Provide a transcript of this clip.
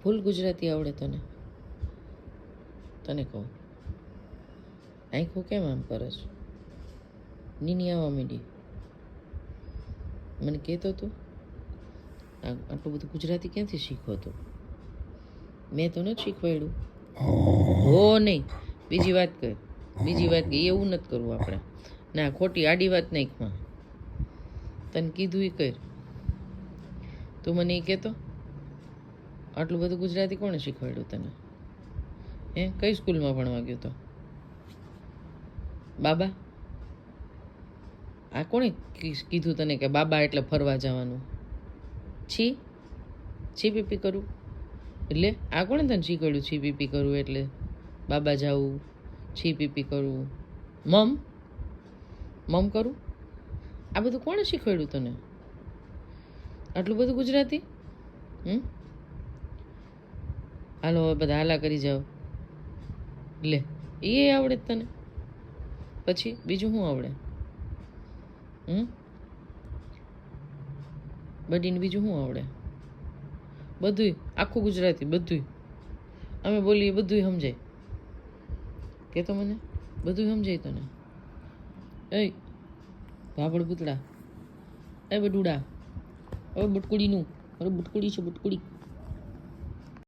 ફૂલ ગુજરાતી આવડે તને? તને કહું, આંખો કેમ આમ કરે છે? નીની આવવા માંડી. મને કહેતો તું આટલું બધું ગુજરાતી ક્યાંથી શીખો તું? મેં તો નથી શીખવાડ્યું. હો નહીં, બીજી વાત કર, બીજી વાત કે એવું નથી કરવું આપણે. ના, ખોટી આડી વાત નાખમાં. તને કીધું એ કર. તું મને એ કહેતો આટલું બધું ગુજરાતી કોણે શીખવાડ્યું તને? હે, કઈ સ્કૂલમાં ભણવા ગયો તો? બાબા? આ કોણે કીધું તને કે બાબા એટલે ફરવા જવાનું? છી છી પીપી કરું એટલે આ કોણે તને શીખવાડ્યું? છી પીપી કરવું એટલે બાબા જાવું, છી પીપી કરવું, મમ કરું? આ બધું કોણે શીખવાડ્યું તને? આટલું બધું ગુજરાતી? હાલો હવે બધા હાલા કરી જાઓ. લે, એ આવડે તને? પછી બીજું શું આવડે? બડીને બીજું શું આવડે? બધુંય, આખું ગુજરાતી બધુંય. અમે બોલીએ બધુંય સમજાય. કહેતો મને બધું સમજાય તને? એ ભાભડ પૂતળા, એ બડુડા, હવે બટકુડીનું, અરે બટકુડી છે બટકુડી.